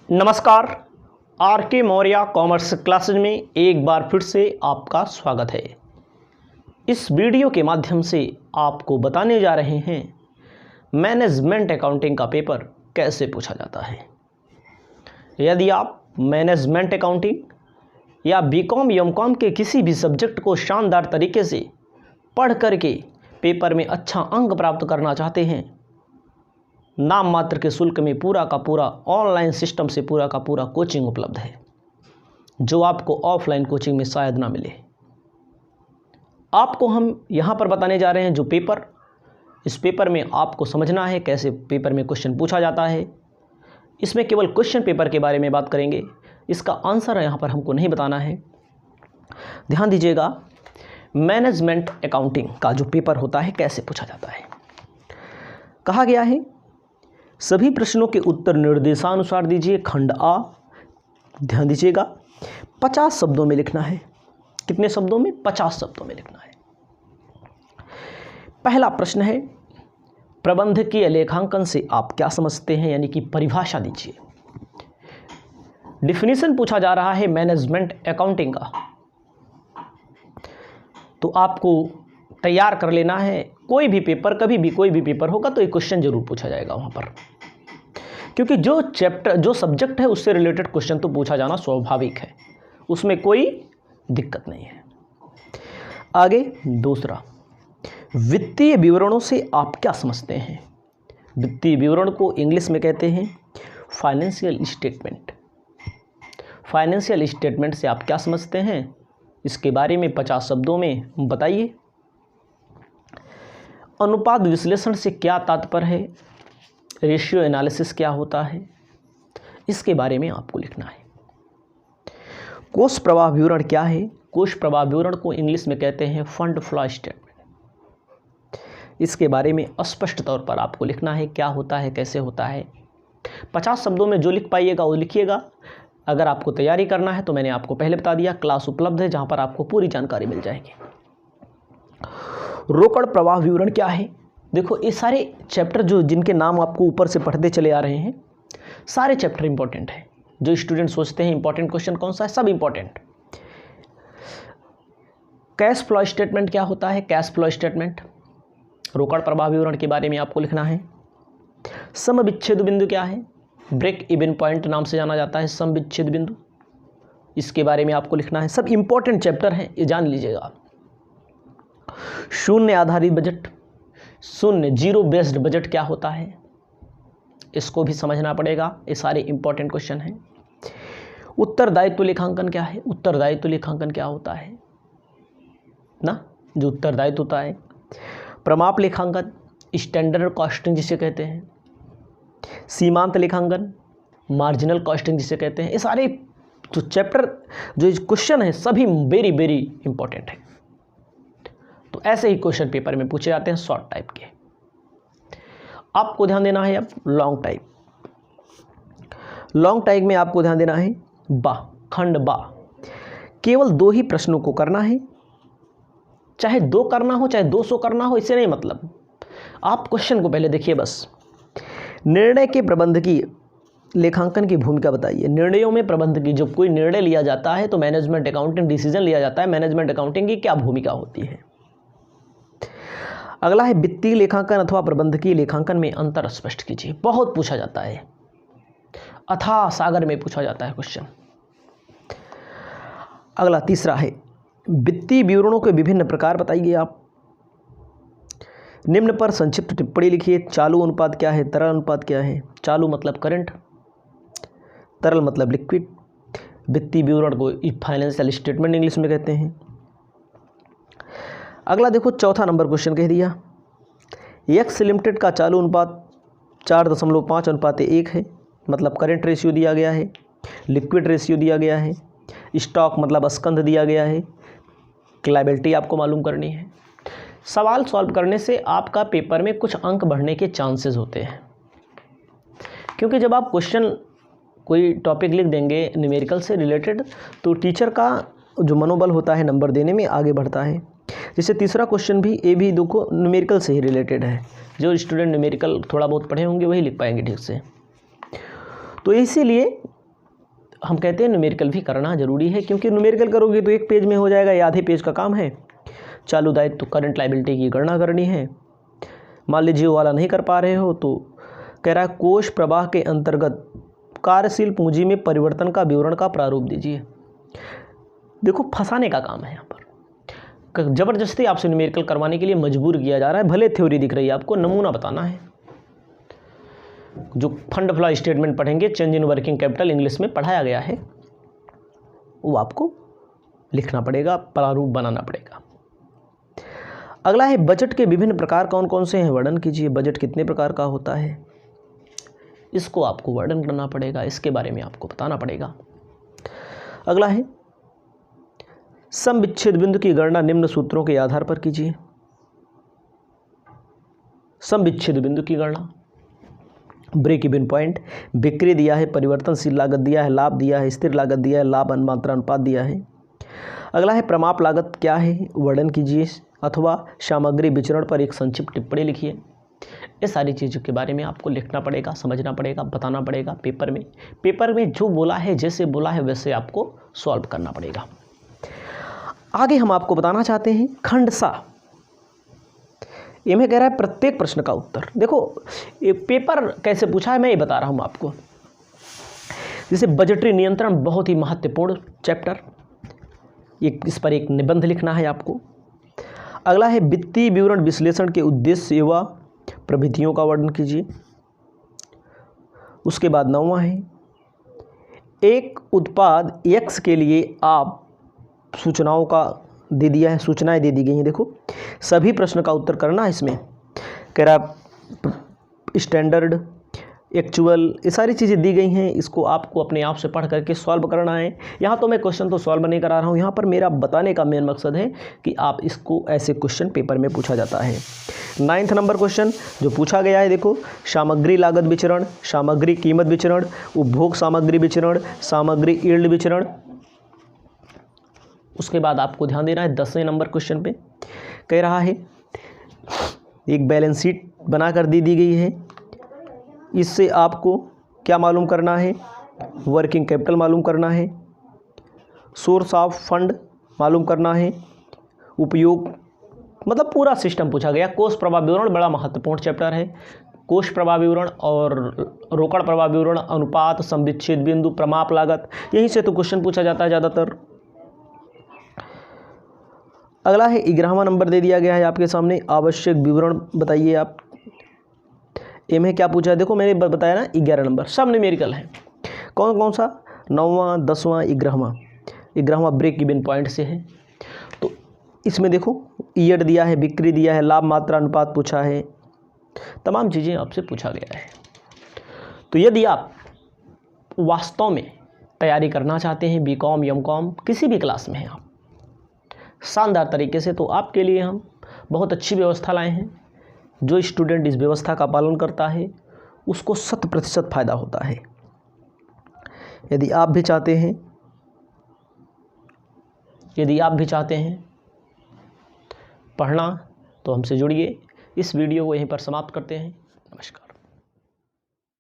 नमस्कार। आर के Maurya commerce classes में एक बार फिर से आपका स्वागत है। इस वीडियो के माध्यम से आपको बताने जा रहे हैं मैनेजमेंट अकाउंटिंग का पेपर कैसे पूछा जाता है। यदि आप मैनेजमेंट अकाउंटिंग या बीकॉम एमकॉम के किसी भी सब्जेक्ट को शानदार तरीके से पढ़ करके पेपर में अच्छा अंक प्राप्त करना चाहते हैं, नाम मात्र के शुल्क में पूरा का पूरा ऑनलाइन सिस्टम से पूरा का पूरा कोचिंग उपलब्ध है, जो आपको ऑफलाइन कोचिंग में शायद ना मिले। आपको हम यहाँ पर बताने जा रहे हैं जो पेपर, इस पेपर में आपको समझना है कैसे पेपर में क्वेश्चन पूछा जाता है। इसमें केवल क्वेश्चन पेपर के बारे में बात करेंगे, इसका आंसर यहाँ पर हमको नहीं बताना है। ध्यान दीजिएगा, मैनेजमेंट अकाउंटिंग का जो पेपर होता है कैसे पूछा जाता है। कहा गया है सभी प्रश्नों के उत्तर निर्देशानुसार दीजिए। खंड आ, ध्यान दीजिएगा, 50 शब्दों में लिखना है। कितने शब्दों में? 50 शब्दों में लिखना है। पहला प्रश्न है, प्रबंधकीय लेखांकन से आप क्या समझते हैं, यानी कि परिभाषा दीजिए। डिफिनीशन पूछा जा रहा है मैनेजमेंट अकाउंटिंग का, तो आपको तैयार कर लेना है। कोई भी पेपर, कभी भी कोई भी पेपर होगा तो एक क्वेश्चन जरूर पूछा जाएगा वहाँ पर, क्योंकि जो चैप्टर, जो सब्जेक्ट है उससे रिलेटेड क्वेश्चन तो पूछा जाना स्वाभाविक है, उसमें कोई दिक्कत नहीं है। आगे दूसरा, वित्तीय विवरणों से आप क्या समझते हैं। वित्तीय विवरण को इंग्लिश में कहते हैं फाइनेंशियल स्टेटमेंट। फाइनेंशियल स्टेटमेंट से आप क्या समझते हैं, इसके बारे में 50 शब्दों में बताइए। अनुपात विश्लेषण से क्या तात्पर्य है, रेशियो एनालिसिस क्या होता है, इसके बारे में आपको लिखना है। कोष प्रवाह विवरण क्या है, कोष प्रवाह विवरण को इंग्लिश में कहते हैं फंड फ्लो स्टेटमेंट। इसके बारे में स्पष्ट तौर पर आपको लिखना है क्या होता है, कैसे होता है। 50 शब्दों में जो लिख पाइएगा वो लिखिएगा। अगर आपको तैयारी करना है तो मैंने आपको पहले बता दिया, क्लास उपलब्ध है जहाँ पर आपको पूरी जानकारी मिल जाएगी। रोकड़ प्रवाह विवरण क्या है। देखो, ये सारे चैप्टर जो जिनके नाम आपको ऊपर से पढ़ते चले आ रहे हैं, सारे चैप्टर इंपॉर्टेंट हैं। जो स्टूडेंट सोचते हैं इंपॉर्टेंट क्वेश्चन कौन सा है, सब इंपॉर्टेंट। कैश फ्लो स्टेटमेंट क्या होता है, कैश फ्लो स्टेटमेंट, रोकड़ प्रवाह विवरण के बारे में आपको लिखना है। सम विच्छेद बिंदु क्या है, ब्रेक इवन पॉइंट नाम से जाना जाता है सम विच्छेद बिंदु, इसके बारे में आपको लिखना है। सब इंपॉर्टेंट चैप्टर हैं, ये जान लीजिएगा। शून्य आधारित बजट, शून्य जीरो बेस्ड बजट क्या होता है, इसको भी समझना पड़ेगा। ये सारे इंपॉर्टेंट क्वेश्चन हैं। उत्तरदायित्व लेखांकन क्या है, उत्तरदायित्व लेखांकन क्या होता है ना, जो उत्तरदायित्व होता है। प्रमाप लेखांकन, स्टैंडर्ड कॉस्टिंग जिसे कहते हैं। सीमांत लेखांकन, मार्जिनल कॉस्टिंग जिसे कहते हैं। ये सारे जो चैप्टर, जो क्वेश्चन है, सभी वेरी वेरी इंपॉर्टेंट है। तो ऐसे ही क्वेश्चन पेपर में पूछे जाते हैं शॉर्ट टाइप के। आपको ध्यान देना है अब लॉन्ग टाइप। लॉन्ग टाइप में आपको ध्यान देना है बा, खंड बा। केवल 2 ही प्रश्नों को करना है, चाहे 2 करना हो चाहे 200 करना हो, इससे नहीं मतलब। आप क्वेश्चन को पहले देखिए बस। निर्णय के प्रबंधकीय लेखांकन की भूमिका बताइए। निर्णयों में प्रबंधकीय, जब कोई निर्णय लिया जाता है तो मैनेजमेंट अकाउंटिंग डिसीजन लिया जाता है, मैनेजमेंट अकाउंटिंग की क्या भूमिका होती है। अगला है वित्तीय लेखांकन अथवा प्रबंधकीय लेखांकन में अंतर स्पष्ट कीजिए। बहुत पूछा जाता है, अथाह सागर में पूछा जाता है क्वेश्चन। अगला तीसरा है वित्तीय विवरणों के विभिन्न प्रकार बताइए आप। निम्न पर संक्षिप्त टिप्पणी लिखिए। चालू अनुपात क्या है, तरल अनुपात क्या है। चालू मतलब करंट, तरल मतलब लिक्विड। वित्तीय विवरण को फाइनेंशियल स्टेटमेंट इंग्लिश में कहते हैं। अगला देखो, चौथा नंबर क्वेश्चन कह दिया, एक्स लिमिटेड का चालू अनुपात 4.5:1 है, मतलब करंट रेशियो दिया गया है। लिक्विड रेशियो दिया गया है। स्टॉक मतलब स्कंध दिया गया है। लायबिलिटी आपको मालूम करनी है। सवाल सॉल्व करने से आपका पेपर में कुछ अंक बढ़ने के चांसेस होते हैं, क्योंकि जब आप क्वेश्चन कोई टॉपिक लिख देंगे न्यूमेरिकल से रिलेटेड, तो टीचर का जो मनोबल होता है नंबर देने में आगे बढ़ता है। जैसे तीसरा क्वेश्चन भी, ये भी देखो न्यूमेरिकल से ही रिलेटेड है। जो स्टूडेंट न्यूमेरिकल थोड़ा बहुत पढ़े होंगे वही लिख पाएंगे ठीक से। तो इसीलिए हम कहते हैं न्यूमेरिकल भी करना ज़रूरी है, क्योंकि न्यूमेरिकल करोगे तो एक पेज में हो जाएगा, या आधे पेज का काम है। चालू दायित्व करंट लायबिलिटी की गणना करनी है। मान लीजिए वो वाला नहीं कर पा रहे हो तो कह रहा है कोष प्रवाह के अंतर्गत कार्यशील पूंजी में परिवर्तन का विवरण का प्रारूप दीजिए। देखो फंसाने का काम है यहाँ पर, ज़बरदस्ती आपसे न्यूमेरिकल करवाने के लिए मजबूर किया जा रहा है। भले थ्योरी दिख रही है, आपको नमूना बताना है। जो फंड फ्लो स्टेटमेंट पढ़ेंगे, change in working capital English में पढ़ाया गया है, वो आपको लिखना पड़ेगा, प्रारूप बनाना पड़ेगा। अगला है बजट के विभिन्न प्रकार कौन कौन से हैं, वर्णन कीजिए। बजट कितने प्रकार का होता है, इसको आपको वर्णन करना पड़ेगा, इसके बारे में आपको बताना पड़ेगा। अगला है सम विच्छेद बिंदु की गणना निम्न सूत्रों के आधार पर कीजिए। सम विच्छेद बिंदु की गणना, ब्रेक इवन पॉइंट, बिक्री दिया है, परिवर्तनशील लागत दिया है, लाभ दिया है, स्थिर लागत दिया है, लाभ मात्रा अनुपात दिया है। अगला है प्रमाप लागत क्या है, वर्णन कीजिए, अथवा सामग्री विचरण पर एक संक्षिप्त टिप्पणी लिखिए। ये सारी चीज़ों के बारे में आपको लिखना पड़ेगा, समझना पड़ेगा, बताना पड़ेगा पेपर में जो बोला है, जैसे बोला है वैसे आपको सॉल्व करना पड़ेगा। आगे हम आपको बताना चाहते हैं खंड सा, ये में कह रहा है प्रत्येक प्रश्न का उत्तर। देखो ये पेपर कैसे पूछा है मैं ये बता रहा हूँ आपको। जैसे बजटरी नियंत्रण बहुत ही महत्वपूर्ण चैप्टर, इस पर एक निबंध लिखना है आपको। अगला है वित्तीय विवरण विश्लेषण के उद्देश्य एवं प्रविधियों का वर्णन कीजिए। उसके बाद 9वां है एक उत्पाद X के लिए आप सूचनाओं का दे दिया है, सूचनाएं दे दी गई हैं। देखो सभी प्रश्न का उत्तर करना है। इसमें कह रहा स्टैंडर्ड, एक्चुअल, ये सारी चीज़ें दी गई हैं, इसको आपको अपने आप से पढ़ करके सॉल्व करना है। यहाँ तो मैं क्वेश्चन तो सॉल्व नहीं करा रहा हूँ, यहाँ पर मेरा बताने का मेन मकसद है कि आप इसको ऐसे क्वेश्चन पेपर में पूछा जाता है। 9 नंबर क्वेश्चन जो पूछा गया है, देखो सामग्री लागत विचरण, सामग्री कीमत विचरण, उपभोग सामग्री विचरण, सामग्री यील्ड विचरण। उसके बाद आपको ध्यान देना है 10वें नंबर क्वेश्चन पे, कह रहा है एक बैलेंस शीट बनाकर दी गई है, इससे आपको क्या मालूम करना है, वर्किंग कैपिटल मालूम करना है, सोर्स ऑफ फंड मालूम करना है, उपयोग, मतलब पूरा सिस्टम पूछा गया। कोष प्रवाह विवरण बड़ा महत्वपूर्ण चैप्टर है। कोष प्रवाह विवरण और रोकड़ प्रवाह विवरण, अनुपात, सम विच्छेद बिंदु, प्रमाप लागत, यहीं से तो क्वेश्चन पूछा जाता है ज़्यादातर। अगला है 11वां नंबर दे दिया गया है आपके सामने, आवश्यक विवरण बताइए आप। ए में क्या पूछा है, देखो मैंने बताया ना 11 नंबर सब न्यूमेरिकल है। कौन कौन सा, 9वां, 10वां, 11वां। 11वां ब्रेक इवन पॉइंट से है, तो इसमें देखो ईयर दिया है, बिक्री दिया है, लाभ मात्रा अनुपात पूछा है, तमाम चीज़ें आपसे पूछा गया है। तो यदि आप वास्तव में तैयारी करना चाहते हैं, बीकॉम, एमकॉम, किसी भी क्लास में हैं आप शानदार तरीके से, तो आपके लिए हम बहुत अच्छी व्यवस्था लाए हैं। जो स्टूडेंट इस व्यवस्था का पालन करता है उसको 100% फ़ायदा होता है। यदि आप भी चाहते हैं पढ़ना तो हमसे जुड़िए। इस वीडियो को यहीं पर समाप्त करते हैं। नमस्कार।